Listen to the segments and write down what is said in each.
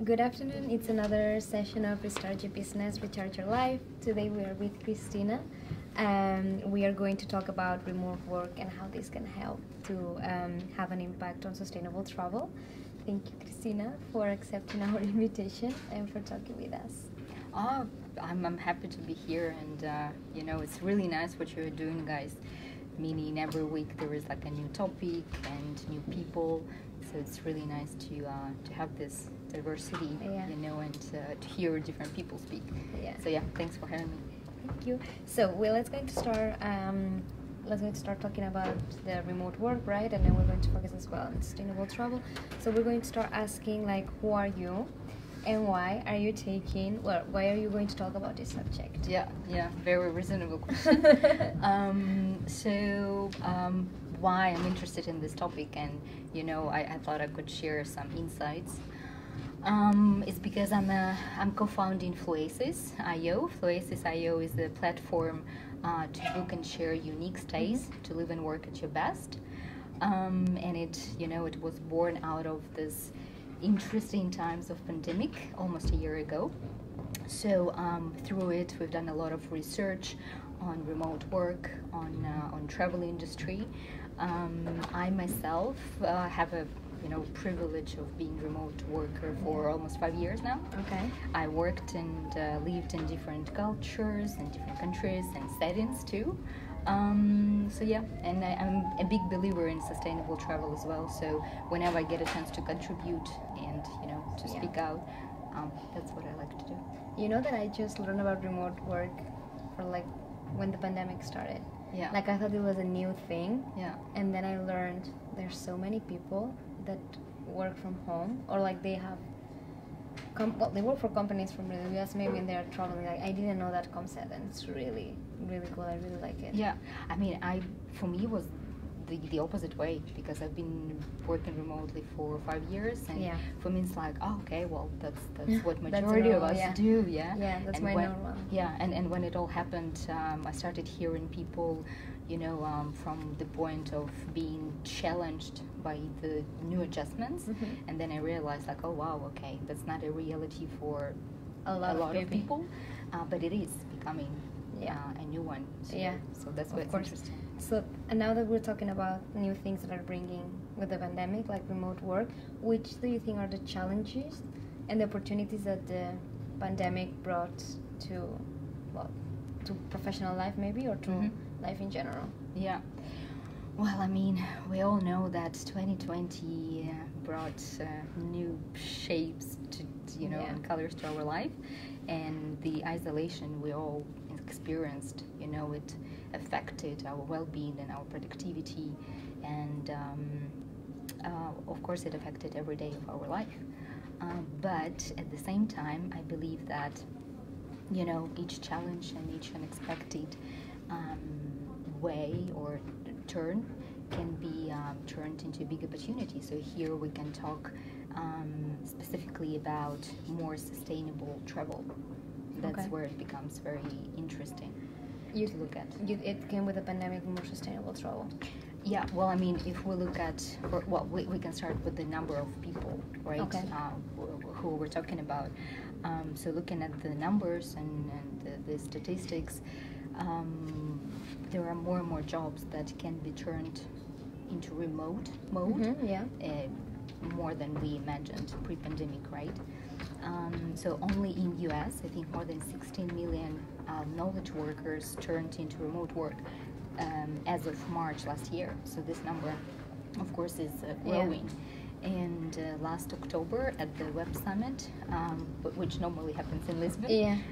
Good afternoon. It's another session of Restart Your Business, Recharge Your Life. Today we are with Kristina. We are going to talk about remote work and how this can help to have an impact on sustainable travel. Thank you, Kristina, for accepting our invitation and for talking with us. I'm happy to be here, and it's really nice what you're doing, guys. Meaning every week there is like a new topic and new people, so it's really nice to have this diversity, and to hear different people speak. So thanks for having me. Thank you. So let's going to start talking about the remote work, right? And then we're going to focus as well on sustainable travel. So we're going to start asking, like, who are you? And why are you why are you going to talk about this subject? Very reasonable question. Why I'm interested in this topic, and I thought I could share some insights. It's because I'm co-founding flOasis IO. flOasis IO is a platform to book and share unique stays to live and work at your best. And it was born out of this interesting times of pandemic almost a year ago. So through it we've done a lot of research on remote work, on travel industry. I myself have a privilege of being remote worker for almost 5 years now. Okay. I worked and lived in different cultures and different countries and settings too. And I'm a big believer in sustainable travel as well. So whenever I get a chance to contribute and to speak out, that's what I like to do. You know that I just learned about remote work for when the pandemic started. I thought it was a new thing. And then I learned there's so many people that work from home, or they have they work for companies from the US maybe, and they're traveling. I didn't know that concept, and it's really, really cool. I really like it. For me it was the opposite way, because I've been working remotely for 5 years, and for me it's like, that's what majority of us do. That's my normal. And when it all happened, I started hearing people from the point of being challenged by the new adjustments, and then I realized that's not a reality for a lot of people, but it is becoming a new one. So that's what's interesting. So, and now that we're talking about new things that are bringing with the pandemic, like remote work, which do you think are the challenges and the opportunities that the pandemic brought to professional life maybe, or to life in general? We all know that 2020 brought new shapes and colors to our life, and the isolation we all experienced, it affected our well-being and our productivity, and of course it affected every day of our life. But at the same time, I believe that each challenge and each unexpected way or turn can be turned into a big opportunity. So here we can talk specifically about more sustainable travel. That's where it becomes very interesting to look at. It came with the pandemic, more sustainable travel. If we look at, we can start with the number of people, right? Who we're talking about. So looking at the numbers and the statistics, there are more and more jobs that can be turned into remote mode, more than we imagined pre-pandemic, right? So only in US, I think more than 16 million knowledge workers turned into remote work as of March last year. So this number, of course, is growing. And last October at the Web Summit, which normally happens in Lisbon,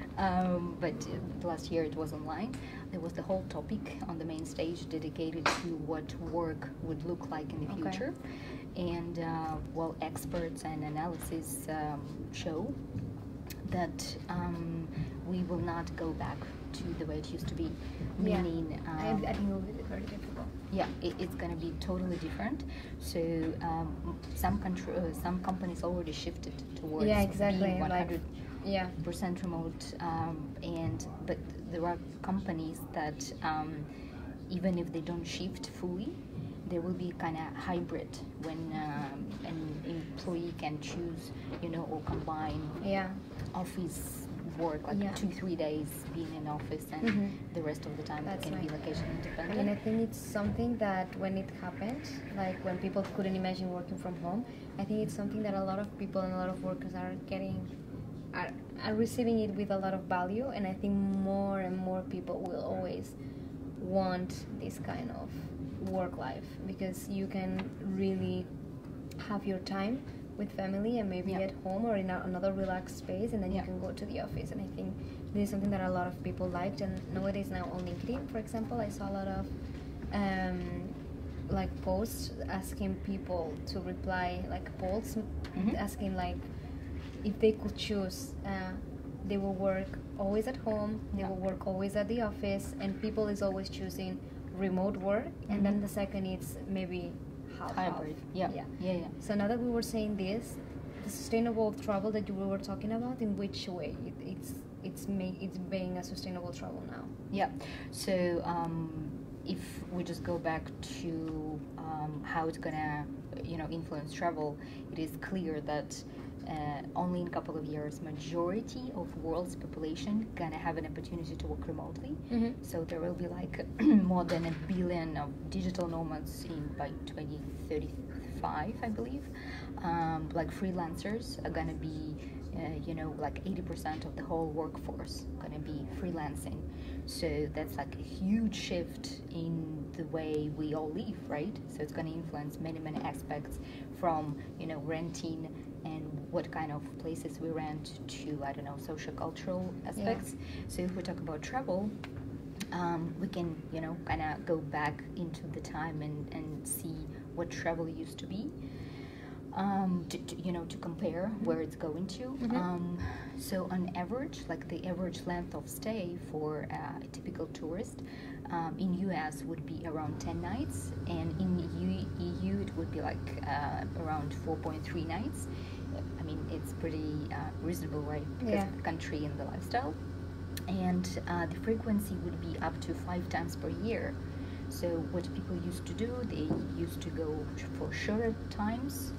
but last year it was online, there was the whole topic on the main stage dedicated to what work would look like in the future. And experts and analysis show that we will not go back to the way it used to be. Meaning, I think it will be very difficult. It's going to be totally different. So some companies already shifted towards being 100% remote, but there are companies that even if they don't shift fully, there will be kind of hybrid when in employee can choose, or combine office work, like 2-3 days being in office, and the rest of the time they can be location independent. And I think it's something that when it happened, like when people couldn't imagine working from home, I think it's something that a lot of people and a lot of workers are receiving it with a lot of value, and I think more and more people will always want this kind of work life, because you can really have your time with family and maybe at home or in another relaxed space, and then you can go to the office. And I think this is something that a lot of people liked, and nowadays now on LinkedIn, for example, I saw a lot of like posts asking people to reply, like polls asking like if they could choose, they will work always at home, they will work always at the office, and people is always choosing remote work, and then the second is maybe hybrid. Yeah. So now that we were saying this, the sustainable travel that we were talking about, in which way it's being a sustainable travel now? Yeah. So if we just go back to how it's gonna influence travel, it is clear that only in a couple of years, majority of world's population gonna have an opportunity to work remotely. So there will be like more than 1 billion of digital nomads by 2035, I believe. Like freelancers are gonna be, like 80% of the whole workforce gonna be freelancing. So that's like a huge shift in the way we all live, right? So it's gonna influence many aspects, from renting and what kind of places we rent to, I don't know, social cultural aspects. So if we talk about travel, we can kind of go back into the time and see what travel used to be, to compare where it's going to. So on average, like the average length of stay for a typical tourist in US would be around 10 nights, and in EU it would be like around 4.3 nights. I mean, it's pretty reasonable, right? Because of the country and the lifestyle. And the frequency would be up to 5 times per year. So what people used to do, they used to go for shorter times,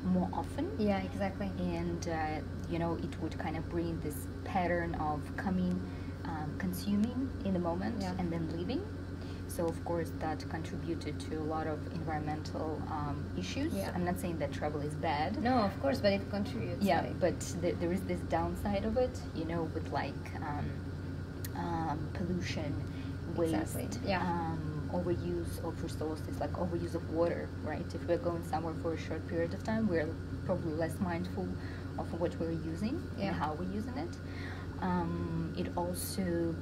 more often. Yeah, exactly. And it would kind of bring this pattern of coming, consuming in the moment, and then leaving. So of course that contributed to a lot of environmental issues. I'm not saying that travel is bad. No, of course, but it contributes. Yeah, but there is this downside of it, with like pollution, waste, overuse of resources, like overuse of water, right? If we're going somewhere for a short period of time, we're probably less mindful of what we're using and how we're using it. It also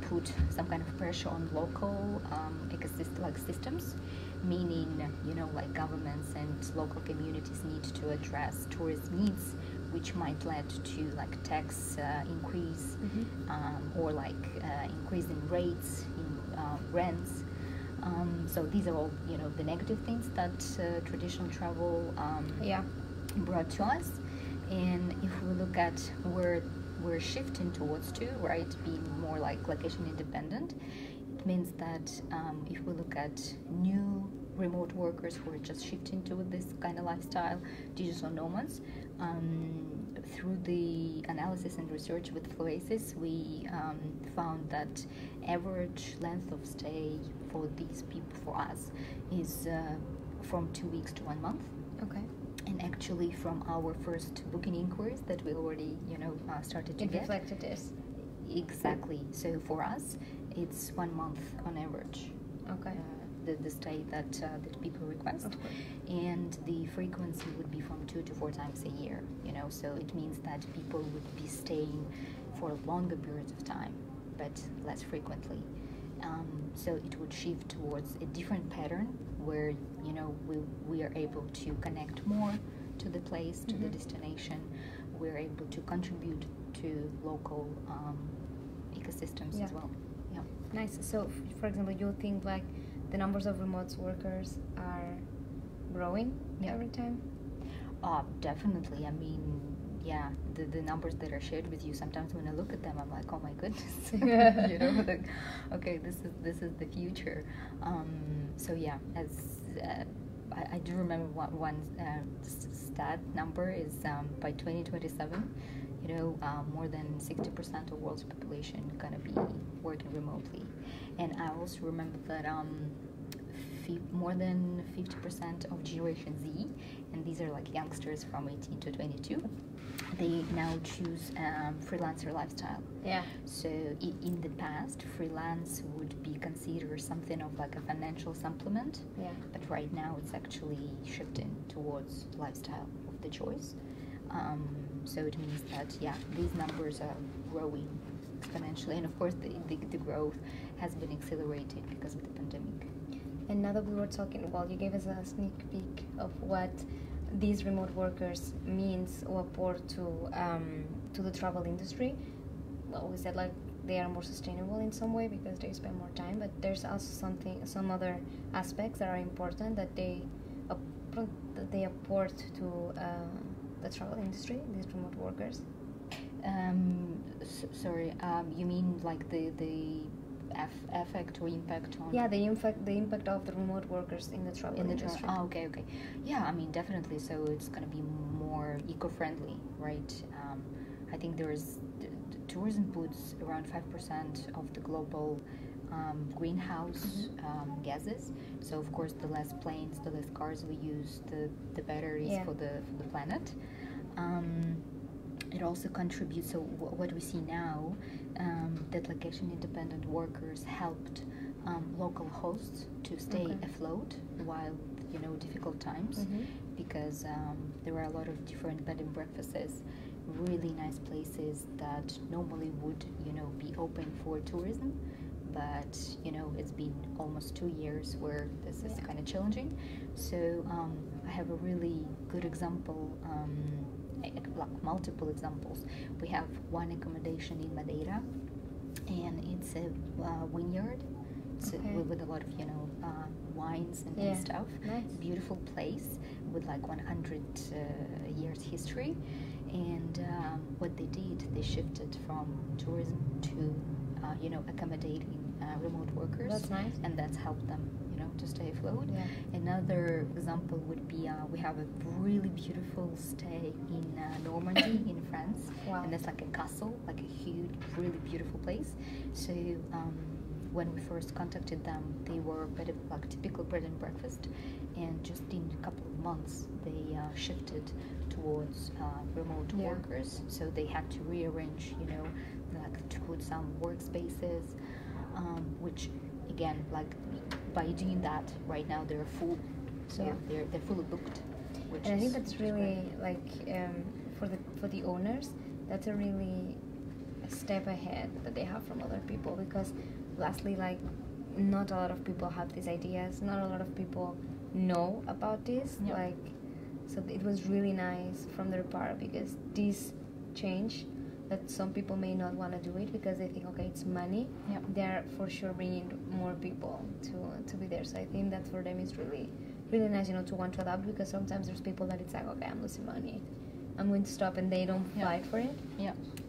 put some kind of pressure on local systems, meaning like governments and local communities need to address tourist needs, which might lead to like tax increase, or like increase in rates, in rents. So these are all the negative things that traditional travel brought to us. And if we look at where we're shifting towards right, being more like location independent, it means that if we look at new remote workers who are just shifting to this kind of lifestyle, digital nomads, through the analysis and research with flOasis, we found that average length of stay for these people, for us, is from 2 weeks to 1 month. Okay. And actually, from our first booking inquiries that we already, started to get, reflected this. Exactly. So for us, it's 1 month on average. Okay. The stay that people request, and the frequency would be from 2 to 4 times a year. So it means that people would be staying for longer periods of time, but less frequently. So it would shift towards a different pattern where we are able to connect more to the place, to the destination. We're able to contribute to local ecosystems as well. Yeah. Nice. So, for example, you think like the numbers of remote workers are growing every time? Definitely. I mean, the numbers that are shared with you, sometimes when I look at them, I'm like, oh my goodness, okay, this is the future. So as I do remember one stat number is by 2027, more than 60% of world's population gonna be working remotely. And I also remember that more than 50% of Generation Z, and these are like youngsters from 18 to 22, they now choose freelancer lifestyle. Yeah. So in the past, freelance would be considered something of like a financial supplement. Yeah. But right now, it's actually shifting towards lifestyle of the choice. So it means that these numbers are growing exponentially, and of course, the growth has been accelerated because of the pandemic. And now that we were talking, well, you gave us a sneak peek of what these remote workers means or apport to the travel industry. Well, we said like they are more sustainable in some way because they spend more time, but there's also some other aspects that are important that they apport to the travel industry, these remote workers. Sorry, you mean like the effect or impact on... Yeah, the impact of the remote workers in the travel industry. Okay. Yeah, I mean, definitely. So it's going to be more eco-friendly, right? I think tourism puts around 5% of the global greenhouse gases. So of course, the less planes, the less cars we use, the better it is for the planet. It also contributes, so what we see now, that location-independent workers helped local hosts to stay afloat while, difficult times, because there are a lot of different bed and breakfasts, really nice places that normally would, be open for tourism, but, it's been almost 2 years where this is kind of challenging. So I have a really good example, like multiple examples. We have one accommodation in Madeira, and it's a vineyard. It's with a lot of wines and stuff. Nice. Beautiful place with like 100 years history. And what they did, they shifted from tourism to accommodating remote workers. That's nice. And that's helped them to stay afloat. Yeah. Another example would be we have a really beautiful stay in Normandy in France. Wow. And that's like a castle, like a huge, really beautiful place. So when we first contacted them, they were like typical bread and breakfast, and just in a couple of months they shifted towards remote workers. So they had to rearrange, like to put some workspaces, which again, like by doing that, right now they're full, so they're fully booked. And I think that's really like for the owners, that's a really step ahead that they have from other people, because lastly, like not a lot of people have these ideas, not a lot of people know about this. Like, so it was really nice from their part, because this change that some people may not want to do it because they think, okay, it's money. They're for sure bringing more people to be there. So I think that for them is really, really nice, to want to adapt, because sometimes there's people that it's like, okay, I'm losing money, I'm going to stop, and they don't fight for it.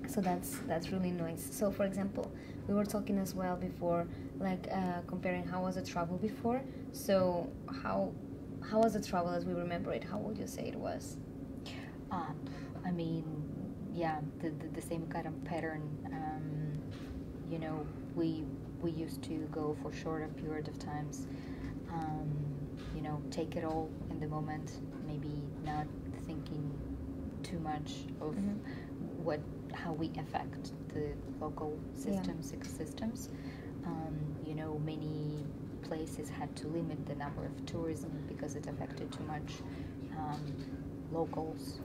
So that's really nice. So for example, we were talking as well before, like comparing how was the travel before. So how was the travel as we remember it? How would you say it was? I mean, the same kind of pattern. We used to go for shorter period of times. Take it all in the moment. Maybe not thinking too much of how we affect the local systems, ecosystems. Many places had to limit the number of tourism because it affected too much locals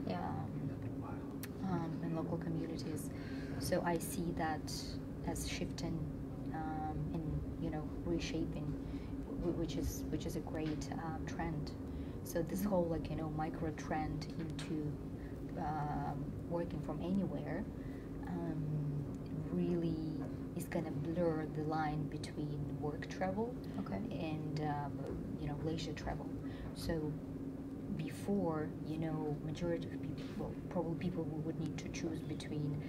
and local communities. So I see that as shifting and reshaping, which is a great trend. So this whole micro trend into working from anywhere really is going to blur the line between work travel and leisure travel. So before, majority of people, probably people would need to choose between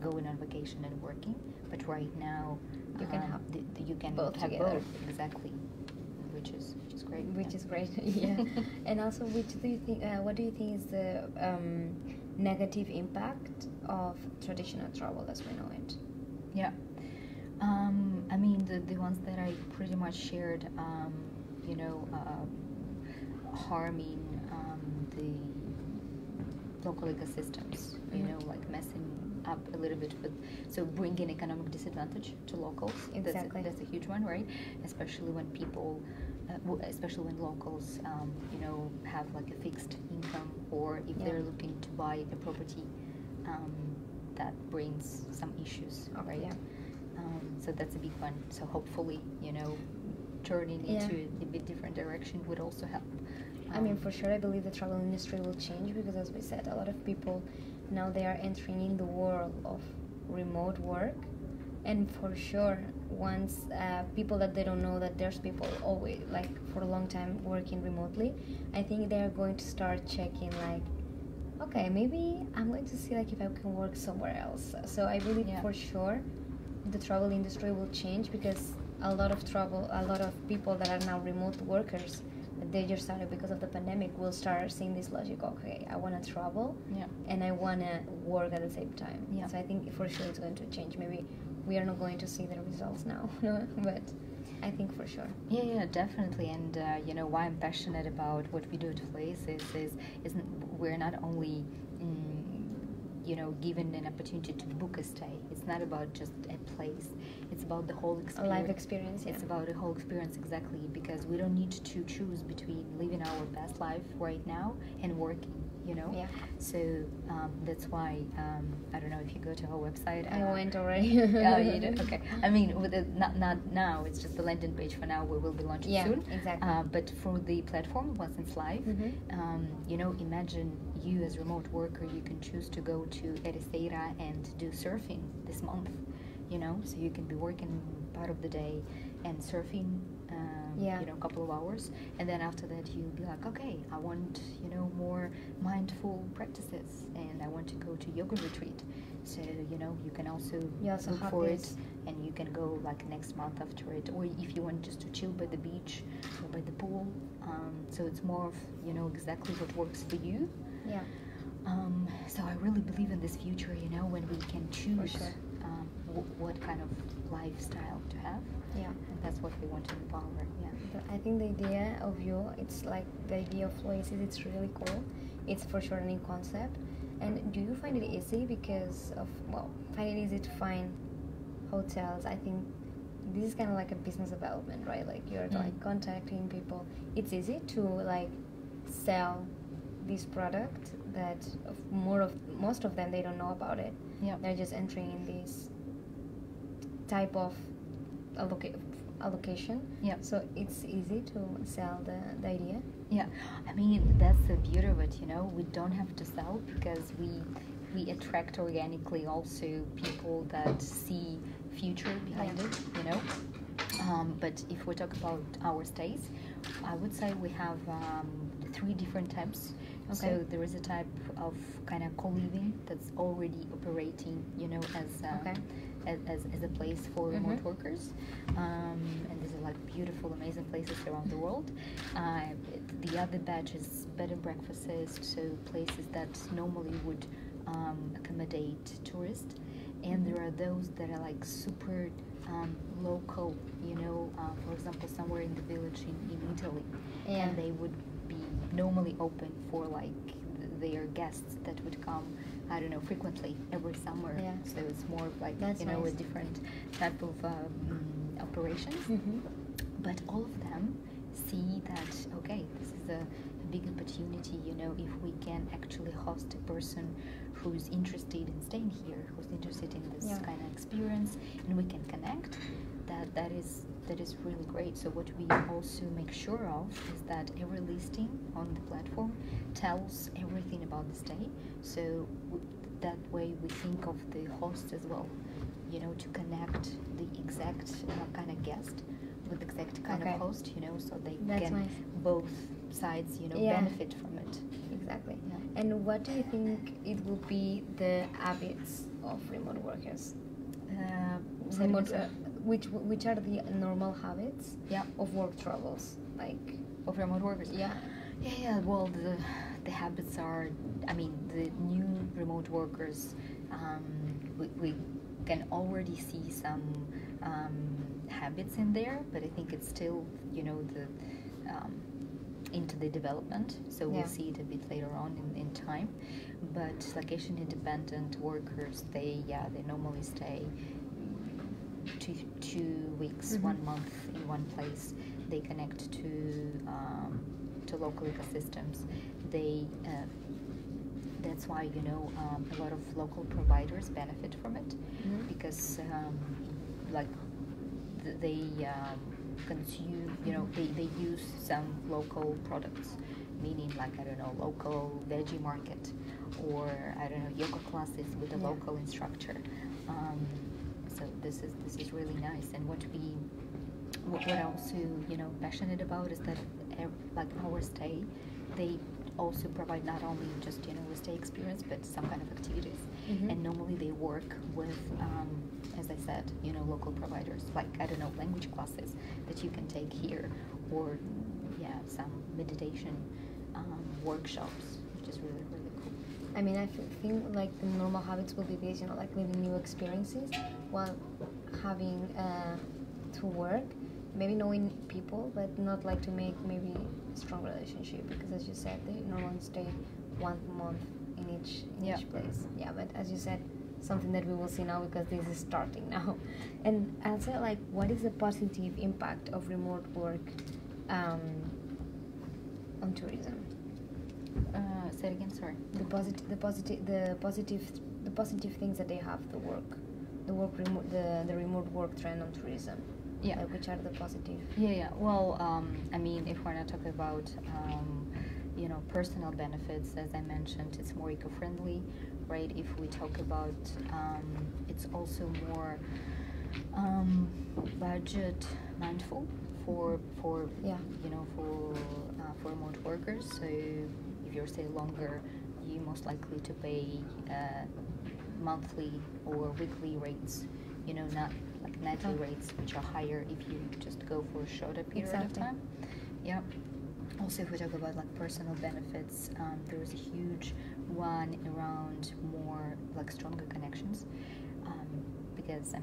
going on vacation and working, but right now you can have you can both have together. both, exactly, which is is great. Which is great, yeah. And also, which do you think? What do you think is the negative impact of traditional travel as we know it? Yeah. I mean, the ones that I pretty much shared, harming the local ecosystems, like messing up a little bit so bringing economic disadvantage to locals. Exactly. That's a huge one, right? Especially when people, especially when locals, have like a fixed income, or if they're looking to buy a property, that brings some issues, right? Yeah. So that's a big one. So hopefully, turning into a bit different direction would also help. I mean, for sure, I believe the travel industry will change because, as we said, a lot of people now they are entering in the world of remote work, and for sure, once people that they don't know that there's people always like for a long time working remotely, I think they are going to start checking like, okay, maybe I'm going to see like if I can work somewhere else. So I believe for sure the travel industry will change because a lot of people that are now remote workers, they just started because of the pandemic, will start seeing this logic. Okay, I want to travel and I want to work at the same time. So I think for sure it's going to change. Maybe we are not going to see the results now, but I think for sure. Yeah, definitely. And why I'm passionate about what we do at flOasis is we're not only given an opportunity to book a stay. It's not about just a place. It's about the whole experience. A life experience, It's about a whole experience, exactly, because we don't need to choose between living our best life right now and working, Yeah. So that's why, I don't know if you go to our website. I went already. Oh, you did? Okay. I mean, with not now, it's just the landing page for now. We will be launching soon. Exactly. But for the platform, once it's live, imagine you as a remote worker, you can choose to go to Esta and do surfing this month, so you can be working part of the day and surfing, a couple of hours, and then after that you'll be like, okay, I want, more mindful practices, and I want to go to yoga retreat. So, you can also look for it, and you can go like next month after it, or if you want just to chill by the beach or by the pool. So it's more of, exactly what works for you. Yeah. So I really believe in this future, when we can choose what kind of lifestyle to have. Yeah. And that's what we want to empower. Yeah. I think the idea of it's like the idea of flOasis, it's really cool. It's for sure a new concept. And do you find it easy find it easy to find hotels? I think this is kind of like a business development, right? Like you're like contacting people. It's easy to like sell this product that most of them, they don't know about it. Yeah. They're just entering in this type of allocation. Yeah. So it's easy to sell the idea. Yeah. I mean, that's the beauty of it, we don't have to sell because we attract organically also people that see future behind it, But if we talk about our stays, I would say we have 3 different types. Okay. So there is a type of kind of co-living that's already operating, as a place for remote workers, and these are like beautiful, amazing places around the world. The other batch is bed and breakfasts, so places that normally would accommodate tourists, and there are those that are like super local, for example, somewhere in the village in Italy, and they would be normally open for like their guests that would come, I don't know, frequently every summer. Yeah. So it's more like nice. A different type of operations. But all of them see that okay, this is a big opportunity. If we can actually host a person who's interested in staying here, who's interested in this kind of experience, and we can connect. That is really great. So what we also make sure of is that every listing on the platform tells everything about the stay. So that way we think of the host as well, to connect the exact kind of guest with the exact kind of host, so they can both sides, benefit from it. Exactly. Yeah. And what do you think it will be the habits of remote workers? Which are the normal habits of work travels? Like of remote workers. Yeah. Well, the habits are, I mean, the new remote workers, we can already see some habits in there, but I think it's still, the into the development, so we'll see it a bit later on in time. But location independent workers, they normally stay 2 weeks, 1 month in one place. They connect to local ecosystems. They that's why a lot of local providers benefit from it, because they consume, they use some local products, meaning local veggie market, or yoga classes with a local instructor. So this is really nice. And what we're also passionate about is that our stay, they also provide not only just a stay experience, but some kind of activities. And normally they work with, as I said, local providers, language classes that you can take here, or some meditation workshops, which is really, really cool. I mean, I think the normal habits will be based, living new experiences while having to work, maybe knowing people, but not to make maybe a strong relationship, because as you said, they normally stay 1 month in each place. Yeah, but as you said, something that we will see now, because this is starting now. And also, what is the positive impact of remote work on tourism? Say it again, sorry. The positive things that they have, the remote work trend on tourism. Yeah. Which are the positive? Yeah. Well, I mean, if we're not talking about personal benefits, as I mentioned, it's more eco-friendly, right? If we talk about, it's also more budget mindful for remote workers. So if you're staying longer, you're most likely to pay monthly or weekly rates, not nightly rates, which are higher if you just go for a shorter period of time. Yeah. Also, if we talk about personal benefits, there is a huge one around more stronger connections, because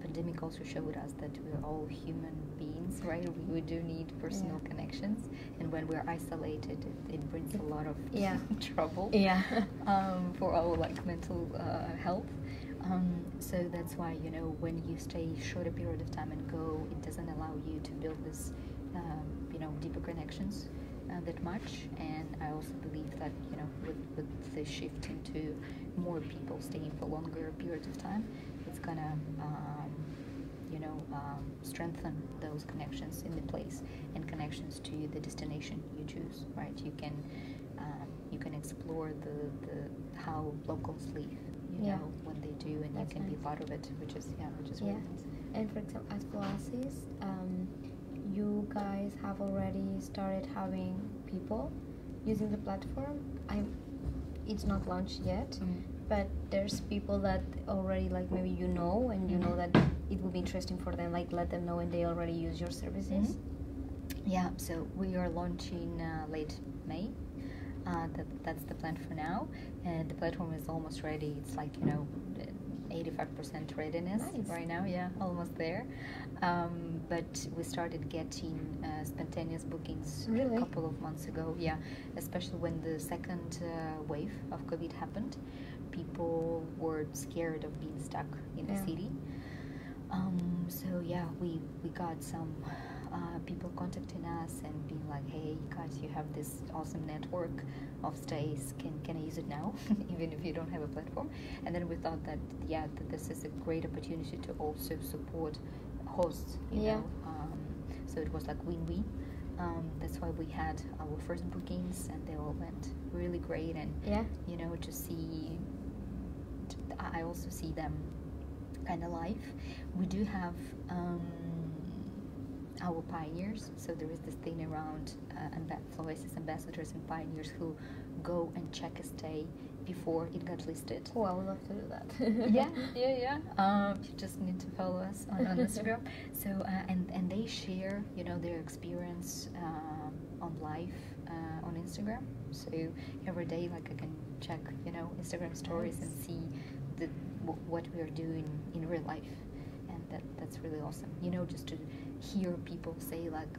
pandemic also showed us that we're all human beings, right? We do need personal connections, and when we're isolated, it brings a lot of trouble for our mental health. So that's why when you stay shorter period of time and go, it doesn't allow you to build this deeper connections that much. And I also believe that with the shift into more people staying for longer periods of time, it's gonna strengthen those connections in the place and connections to the destination you choose, right? You can explore the how locals live, when they do, and you can be part of it, which is really nice. And for example, at flOasis, you guys have already started having people using the platform. It's not launched yet, but there's people that already maybe and you know that it will be interesting for them, let them know, and they already use your services. Yeah, so we are launching late May. That's the plan for now, and the platform is almost ready. It's 85% readiness right now. Yeah, almost there. But we started getting spontaneous bookings a couple of months ago. Yeah, especially when the second wave of COVID happened, people were scared of being stuck in the city. So yeah, we got some people contacting us and being like, hey guys, you have this awesome network of stays, can I use it now? Even if you don't have a platform. And then we thought that that this is a great opportunity to also support hosts, you know. So it was win-win. That's why we had our first bookings, and they all went really great. And to see, I also see them kind of live. We do have our pioneers, so there is this thing around flOasis ambassadors and pioneers who go and check a stay before it got listed. Oh, I would love to do that. Yeah. You just need to follow us on Instagram. So and they share, their experience on live on Instagram. So every day, like I can check, Instagram stories and see what we are doing in real life, and that's really awesome. Just to hear people say like,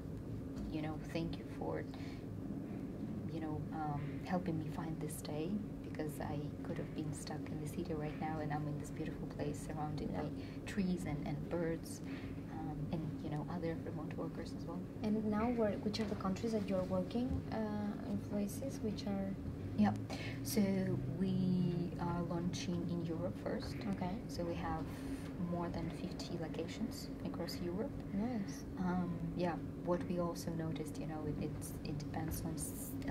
thank you for, helping me find this day, because I could have been stuck in the city right now, and I'm in this beautiful place surrounded by trees and birds, and other remote workers as well. And now, which are the countries that you're working in flOasis? Which are? Yeah, so we are launching in Europe first. Okay. So we have more than 50 locations across Europe. Nice. What we also noticed, it depends on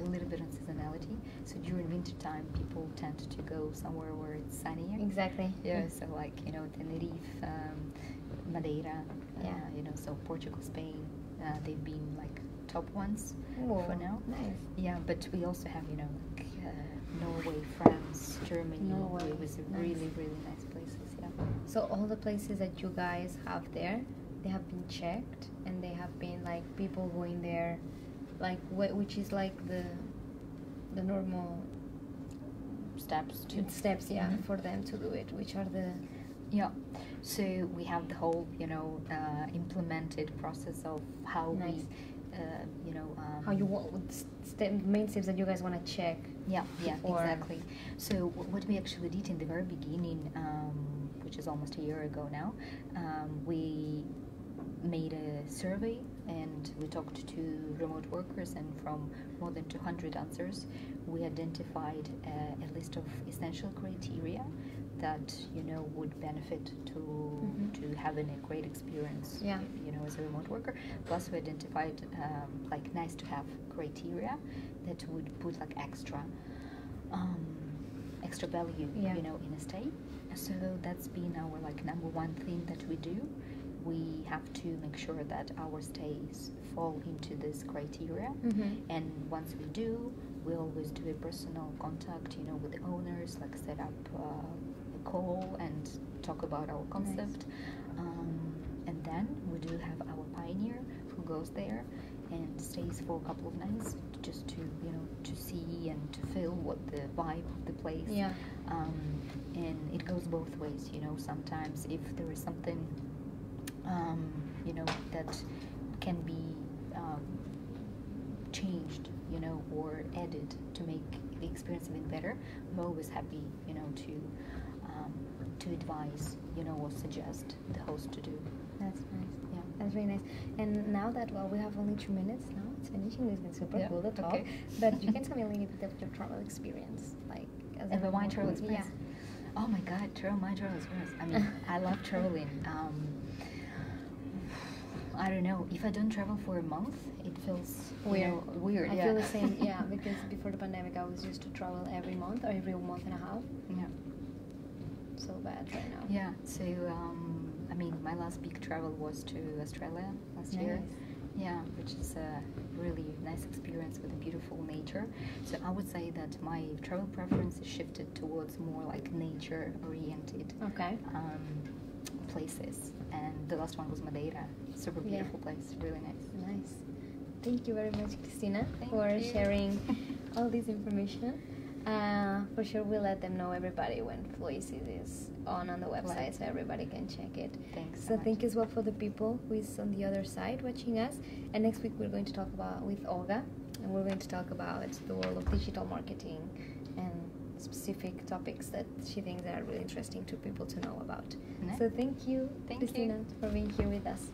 a little bit on seasonality. So during winter time, people tend to go somewhere where it's sunnier. Exactly. Yeah. So like Tenerife, Madeira. So Portugal, Spain. They've been like top ones for now. Nice. Yeah, but we also have Norway, France, Germany. Norway. It was really, really nice places. Yeah. So all the places that you guys have there, they have been checked, and they have been like people going there, like which is like the normal steps. For them to do it. Which are the So we have the whole implemented process of how nice. we how you want main steps that you guys want to check. Yeah, exactly. So what we actually did in the very beginning, which is almost a year ago now, we made a survey and we talked to remote workers, and from more than 200 answers, we identified a list of essential criteria that would benefit to having a great experience, as a remote worker. Plus, we identified like nice to have criteria that would put like extra value, in a stay. So that's been our like number one thing that we do. We have to make sure that our stays fall into this criteria, and once we do, we always do a personal contact, with the owners, like set up a call and talk about our concept. Nice. And then we do have our pioneer who goes there and stays for a couple of nights just to to see and to feel what the vibe of the place. And it goes both ways. Sometimes if there is something that can be changed, or added to make the experience even better, we're always happy, to advise, or suggest the host to do. That's nice. Yeah, that's really nice. And now that we have only 2 minutes now, it's finishing. It's been super cool to talk. Okay. But you can tell me a little bit of your travel experience, like as a my travel experience. Yeah. Oh my God, my travel experience. I mean, I love traveling. I don't know. If I don't travel for a month, it feels weird. I feel the same. Yeah, because before the pandemic, I was used to travel every month or every month and a half. Yeah. So bad right now. Yeah. So my last big travel was to Australia last year. Yeah, which is a really nice experience with a beautiful nature. So I would say that my travel preference is shifted towards more like nature-oriented places. And the last one was Madeira. Super beautiful place, really nice. Nice. Thank you very much, Kristina, for sharing all this information. For sure, we'll let them know everybody when flOasis is on the website, so everybody can check it. Thanks. So thank you as well for the people who is on the other side watching us. And next week we're going to talk with Olga, and we're going to talk about the world of digital marketing and specific topics that she thinks are really interesting to people to know about. Nice. So thank you, Kristina, for being here with us.